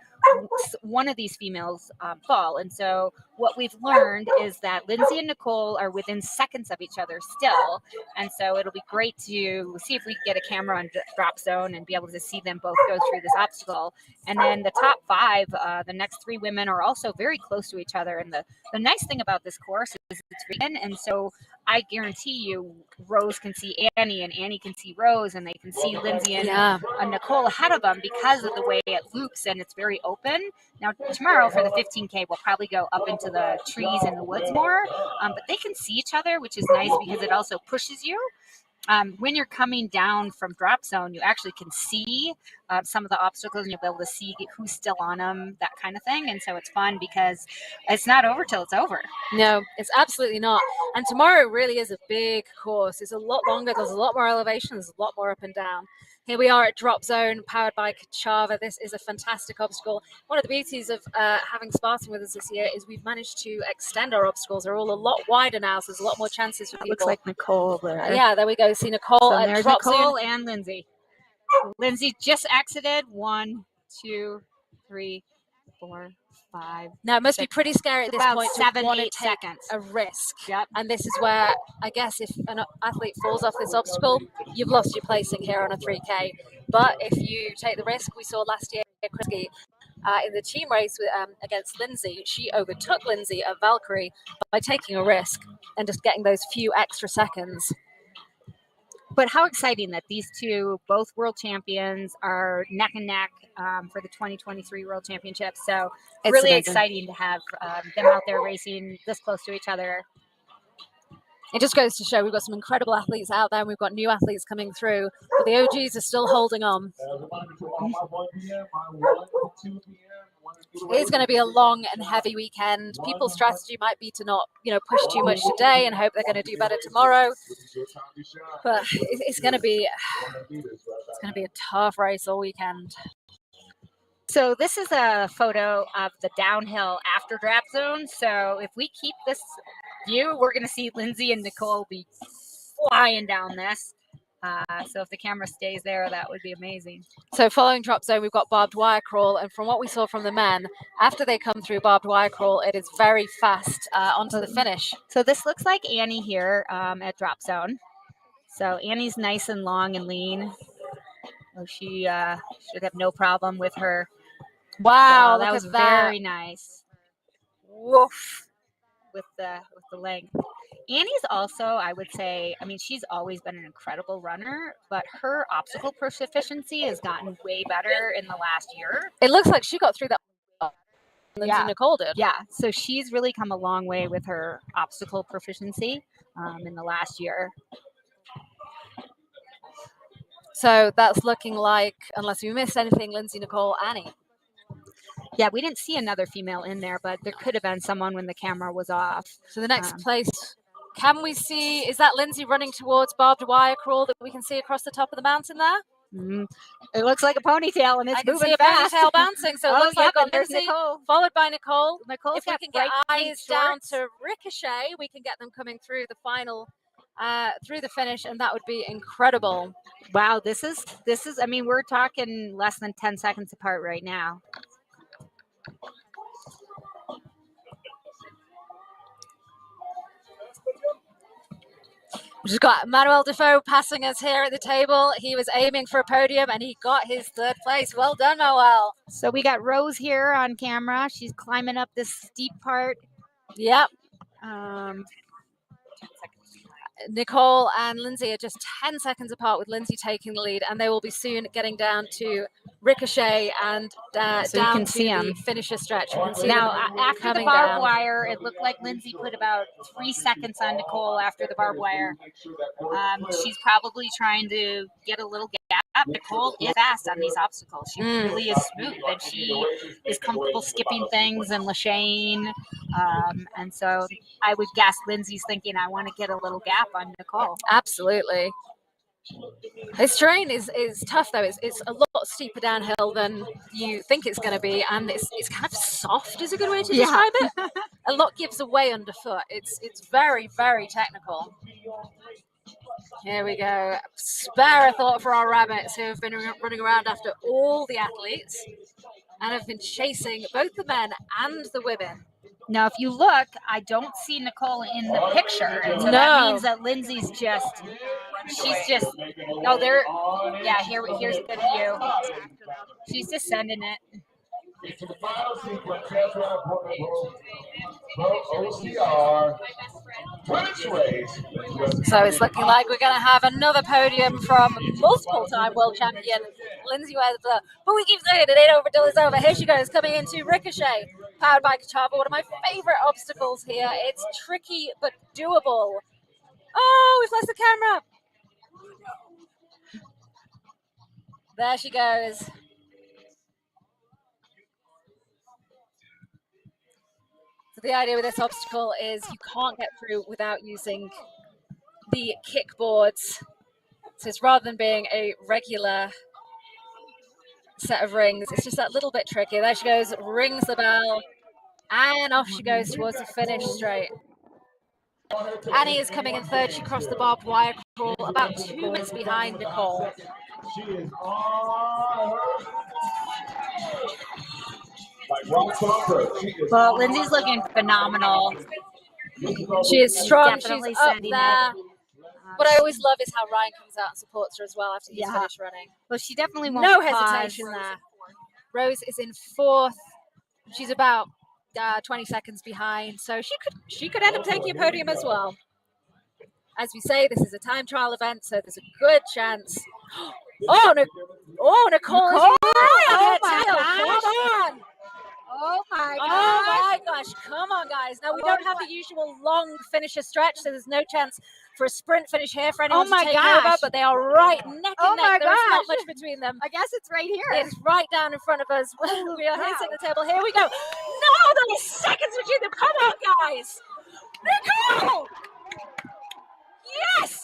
one of these females fall. And so what we've learned is that Lindsay and Nicole are within seconds of each other still. And so it'll be great to see if we can get a camera on drop zone and be able to see them both go through this obstacle. And then the top five, the next three women are also very close to each other. And the nice thing about this course is it's vegan. And so I guarantee you Rose can see Annie and Annie can see Rose, and they can see Lindsay and Nicole ahead of them because of the way it loops and it's very open. Now tomorrow for the 15K, we'll probably go up into the trees and the woods more, but they can see each other, which is nice because it also pushes you. When you're coming down from drop zone, you actually can see some of the obstacles, and you'll be able to see who's still on them, that kind of thing. And so it's fun because it's not over till it's over. No, it's absolutely not. And tomorrow really is a big course. It's a lot longer. There's a lot more elevation. There's a lot more up and down. Here we are at Drop Zone, powered by Kachava. This is a fantastic obstacle. One of the beauties of having Spartan with us this year is we've managed to extend our obstacles. They're all a lot wider now, so there's a lot more chances for people. Looks like Nicole there. Yeah, there we go. See Nicole So at there's Drop Nicole Zone. and Lindsay. Lindsay just exited. 1, 2, 3, 4, 5. Now, it must be pretty scary at this about point 7, to want to 8 take seconds. a risk. Yep. And this is where, I guess, if an athlete falls off this obstacle, you've lost your placing here on a 3K. But if you take the risk, we saw last year, Ocrwc, in the team race against Lindsay, she overtook Lindsay at Valkyrie by taking a risk and just getting those few extra seconds. But how exciting that these two, both world champions, are neck and neck for the 2023 World Championships. So it's really amazing. exciting to have them out there racing this close to each other. It just goes to show we've got some incredible athletes out there, and we've got new athletes coming through, but the OGs are still holding on. It's going to be a long and heavy weekend. People's strategy might be to not, push too much today and hope they're going to do better tomorrow. But it's going to be a tough race all weekend. So this is a photo of the downhill after drop zone. So if we keep this view, we're going to see Lindsay and Nicole be flying down this. So if the camera stays there, that would be amazing. So following drop zone, we've got barbed wire crawl. And from what we saw from the men, after they come through barbed wire crawl, it is very fast onto the finish. So this looks like Annie here at drop zone. So Annie's nice and long and lean. So she should have no problem with her. Wow, That look was at that. very nice Woof. with the length. Annie's also, I would say, I mean, she's always been an incredible runner, but her obstacle proficiency has gotten way better in the last year. It looks like she got through that. Lindsay and Nicole did. Yeah, so she's really come a long way with her obstacle proficiency in the last year. So that's looking like, unless we missed anything, Lindsay, Nicole, Annie. Yeah, we didn't see another female in there, but there could have been someone when the camera was off. So the next place, can we see, is that Lindsay running towards barbed wire crawl that we can see across the top of the mountain there? It looks like a ponytail, and it's I can moving see a fast. ponytail bouncing, so it looks like and there's Lindsay, Nicole. followed by Nicole. Nicole's If we got can get bright pink eyes down shorts. to Ricochet, we can get them coming through the final, through the finish, and that would be incredible. Wow, this is. I mean, we're talking less than 10 seconds apart right now. We've just got Manuel Defoe passing us here at the table. He was aiming for a podium and he got his 3rd place. Well done, Manuel. So we got Rose here on camera. She's climbing up this steep part. Yep. 10 seconds. Nicole and Lindsay are just 10 seconds apart, with Lindsay taking the lead, and they will be soon getting down to Ricochet and So you down can to see the 'em. finisher stretch. We can see Now, them after the coming barbed down. wire, it looked like Lindsay put about 3 seconds on Nicole after the barbed wire. She's probably trying to get a little gap. Nicole is fast on these obstacles. She really is smooth, and she is comfortable skipping things and lashane. And so I would guess Lindsay's thinking, I want to get a little gap on Nicole. Absolutely. This terrain is tough, though. It's a lot steeper downhill than you think it's going to be, and it's kind of soft is a good way to describe it. A lot gives away underfoot. It's very, very technical. Here we go. Spare a thought for our rabbits who have been running around after all the athletes and have been chasing both the men and the women. Now, if you look, I don't see Nicole in the picture. And so No. that means that Lindsay's oh, there, yeah, here's a good view. She's just sending it. Into the final sequence, that's right, OCR, Twitch race. So it's looking like we're going to have another podium from multiple-time world champion Lindsay Weather. But we keep saying it ain't over till it's over. Here she goes, coming into Ricochet, powered by Katava. One of my favorite obstacles here. It's tricky but doable. Oh, we've lost the camera. There she goes. So the idea with this obstacle is you can't get through without using the kickboards. So it's rather than being a regular set of rings, it's just that little bit tricky. There she goes, rings the bell, and off she goes towards the finish straight. Annie is coming in 3rd. She crossed the barbed wire crawl about 2 minutes behind Nicole. She is on like rock star. Well, Lindsay's looking phenomenal. She is strong. Definitely She's up sending there. it. What I always love is how Ryan comes out and supports her as well after he's finished running. Well, she definitely won't No pause. hesitation there. Rose is in 4th. She's about 20 seconds behind, so she could end up taking a podium as well. As we say, this is a time trial event, so there's a good chance. Nicole is right on her tail. Come on. Oh my Oh my gosh, come on, guys. Now, we don't have the usual long finisher stretch, so there's no chance for a sprint finish here for anyone to take over, but they are right neck and neck. There is not much between them. I guess it's right here. It's right down in front of us. We are hitting the table. Here we go. No, there are seconds between them. Come on, guys. Nicole! Yes!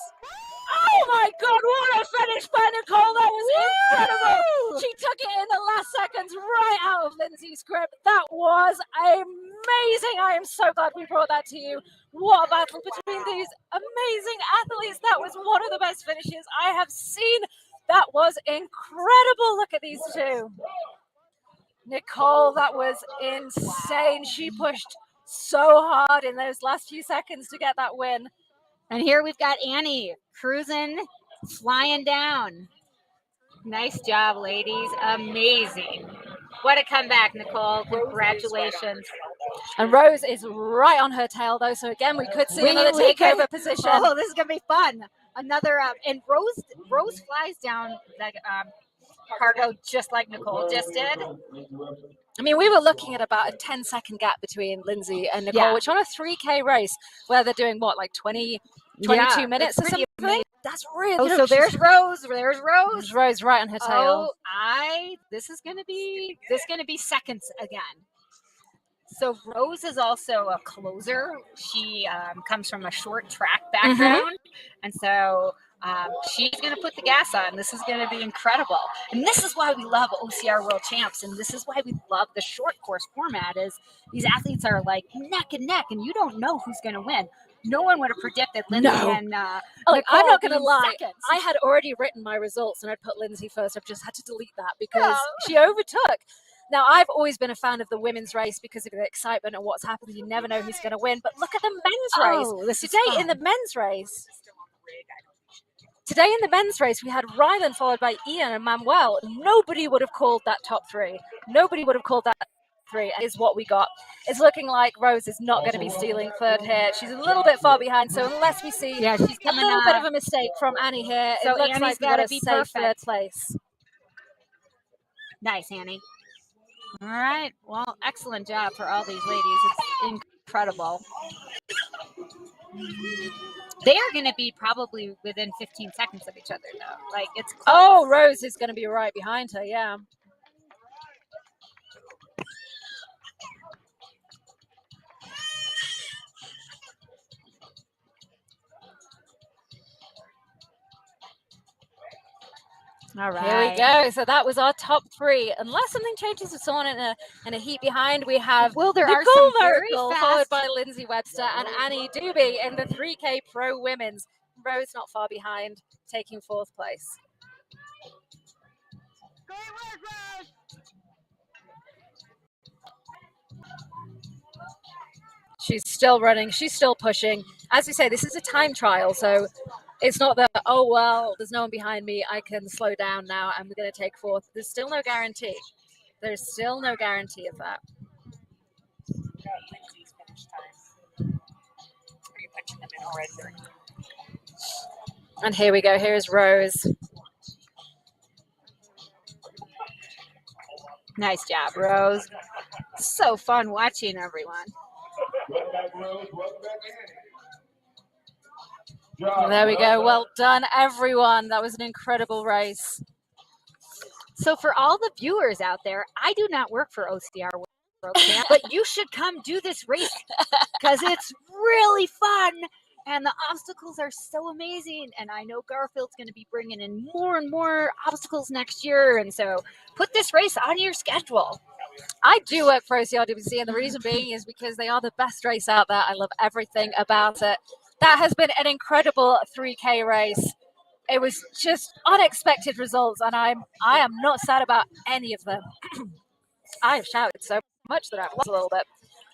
Oh my God, what a finish by Nicole. That was incredible. She took it in the last seconds right out of Lindsay's grip. That was amazing. I am so glad we brought that to you. What a battle between these amazing athletes. That was one of the best finishes I have seen. That was incredible. Look at these two. Nicole, that was insane. She pushed so hard in those last few seconds to get that win. And here we've got Annie cruising, flying down. Nice job, ladies. Amazing. What a comeback, Nicole. Congratulations. And Rose is right on her tail, though. So again, we could see another takeover position. Oh, this is gonna be fun. Another and Rose flies down that cargo just like Nicole just did. I mean, we were looking at about a 10-second gap between Lindsay and Nicole, Yeah. which on a 3K race where they're doing what, like 22 minutes or something? Amazing. That's really. Oh, so there's Rose. There's Rose. There's Rose right on her tail. Oh, this is gonna be seconds again. So Rose is also a closer. She comes from a short track background, and so she's going to put the gas on. This is going to be incredible, and this is why we love OCR World Champs, and this is why we love the short course format. Is these athletes are like neck and neck, and you don't know who's going to win. No one would have predicted Lindsay and like, I'm not going to being lie. seconds. I had already written my results, and I'd put Lindsay first. I've just had to delete that because she overtook. Now, I've always been a fan of the women's race because of the excitement and what's happening. You never know who's going to win. But look at the men's race. Today in the men's race. Today in the men's race, we had Rylan followed by Ian and Manuel. Nobody would have called that top three. Nobody would have called that three, is what we got. It's looking like Rose is not going to be stealing third here. She's a little bit far behind, so unless we see she's a little bit of a mistake from Annie here, so it looks Annie's like we got a safe perfect. third place. Nice, Annie. All right. Well, excellent job for all these ladies. It's incredible. They are going to be probably within 15 seconds of each other, though. Like, it's close. Oh, Rose is going to be right behind her, yeah. All right. Here we go. So that was our top three. Unless something changes with someone in a heat behind, we have Well, there are Nicole some very Miracle, fast. followed by Lindsay Webster and Annie Doobie in the 3K Pro Women's. Rose not far behind, taking fourth place. Great work, Rose. She's still running. She's still pushing. As we say, this is a time trial, so it's not that, oh, well, there's no one behind me. I can slow down now and we're going to take fourth. There's still no guarantee. There's still no guarantee of that. Lindsay's finish time. Are you punching them in already? And here we go. Here's Rose. Nice job, Rose. So fun watching everyone. Welcome back, Rose. Welcome back, Annie. And there we go. Well done, everyone. That was an incredible race. So for all the viewers out there, I do not work for OCR World Champ, but you should come do this race because it's really fun and the obstacles are so amazing. And I know Garfield's going to be bringing in more and more obstacles next year. And so put this race on your schedule. I do work for Ocrwc, and the reason being is because they are the best race out there. I love everything about it. That has been an incredible 3K race. It was just unexpected results, and I am not sad about any of them. I have shouted so much that I've lost a little bit.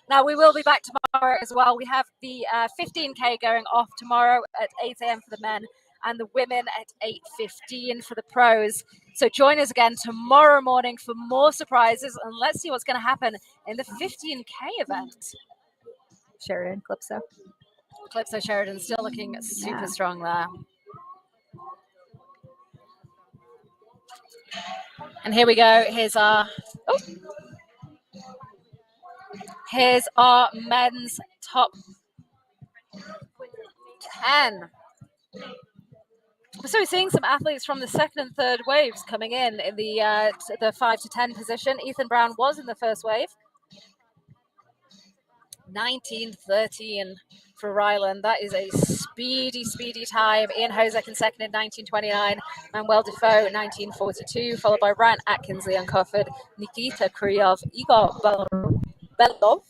Now, we will be back tomorrow as well. We have the 15K going off tomorrow at 8 a.m. for the men and the women at 8:15 for the pros. So join us again tomorrow morning for more surprises, and let's see what's going to happen in the 15K event. Sheridan, Calypso. Calypso Sheridan still looking super strong there. And here we go. Here's our men's top 10. So we're seeing some athletes from the second and third waves coming in the 5 to 10 position. Ethan Brown was in the first wave. 19:13 for Ryland. That is a speedy time. Ian Hosek in second in 19:29. Manuel Defoe 19:42, followed by Ryan Atkins, Leon Cofford, Nikita Kryov, Igor Belovsov,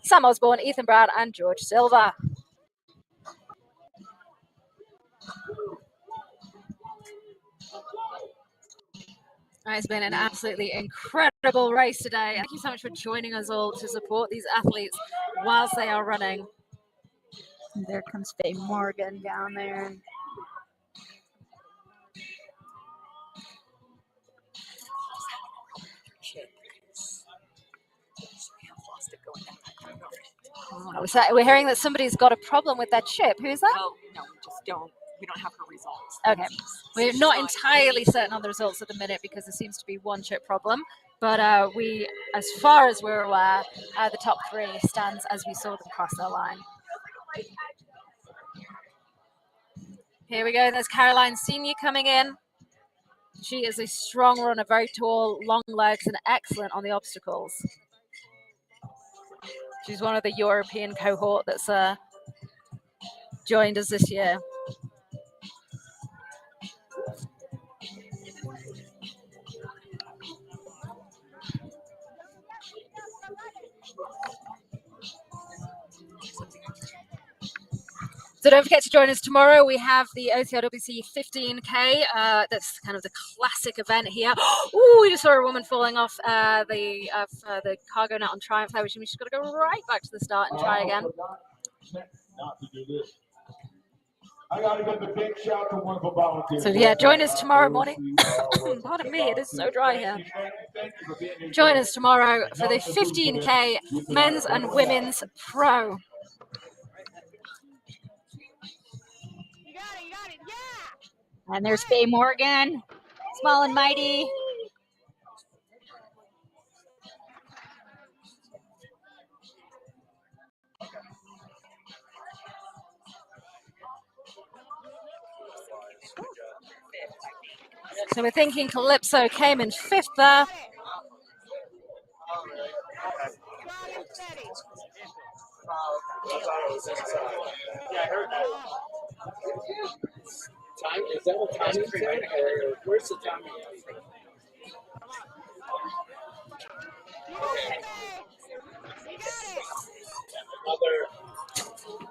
Sam Osborne, Ethan Brown, and George Silva. It's been an absolutely incredible race today. Thank you so much for joining us all to support these athletes whilst they are running. And there comes Faye Morgan down there. We're hearing that somebody's got a problem with their chip. Who's that? Oh, no, we just don't. We don't have her results. Okay. We're not entirely certain on the results at the minute because there seems to be one chip problem. But we, as far as we're aware, the top three stands as we saw them cross their line. Here we go. There's Caroline Senior coming in. She is a strong runner, very tall, long legs, and excellent on the obstacles. She's one of the European cohort that's joined us this year. So don't forget to join us tomorrow. We have the OCRWC 15K. That's kind of the classic event here. Oh, we just saw a woman falling off the cargo net on Triumph there, which means she's got to go right back to the start and try again. Not to do this. I gotta give the big shout to one of the volunteers. So yeah, join us tomorrow morning. Pardon me, it is so dry here. Join us tomorrow for the 15K men's and women's pro. And there's Faye Morgan, small and mighty. So we're thinking Calypso came in 5th there. Yeah, I heard that. Time? Is that what time is? Where's the time?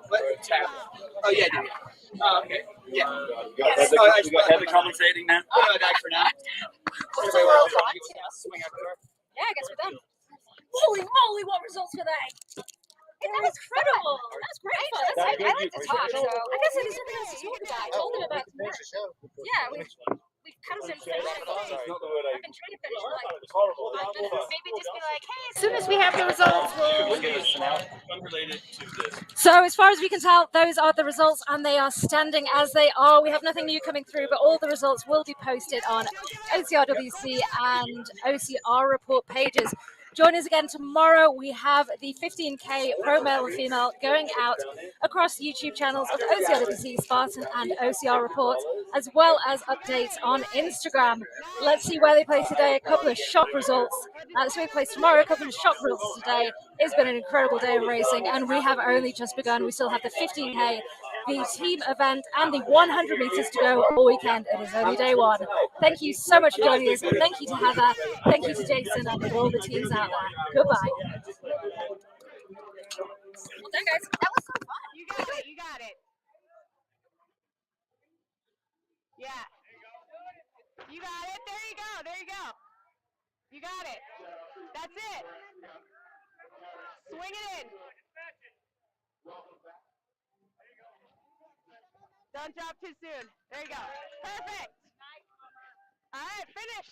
What? Tap. Oh, yeah, I do. Oh, okay. Yeah. We got heavy compensating now. Oh, no, back for now. Swing yeah, I guess we're done. Holy moly, what results were they? That was incredible. That was great fun. I like to talk, so I guess there's something else to talk about. I told them about tonight. Yeah, we've kind of been finished. I've been trying to finish like Maybe just be like, hey, as soon as we have the results, Unrelated to this. So as far as we can tell, those are the results and they are standing as they are. We have nothing new coming through, but all the results will be posted on OCRWC and OCR report pages. Join us again tomorrow. We have the 15K pro male and female going out across YouTube channels of OCRWC, Spartan and OCR reports, as well as updates on Instagram. Let's see where they place today. A couple of shock results. That's where they place tomorrow. A couple of shock results today. It's been an incredible day of racing, and we have only just begun. We still have the 15K, the team event, and the 100 meters to go all weekend. It is only day one. Thank you so much for joining us. Thank you to Heather. Thank you to Jason and all the teams out there. Goodbye. Well done, guys. That was so fun. You got it. You got it. Yeah. You got it. There you go. There you go. You got it. That's it. Swing it in. Don't drop too soon. There you go. Perfect. All right, finish.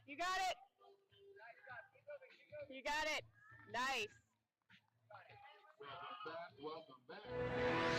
You got it. You got it. Nice. Welcome back.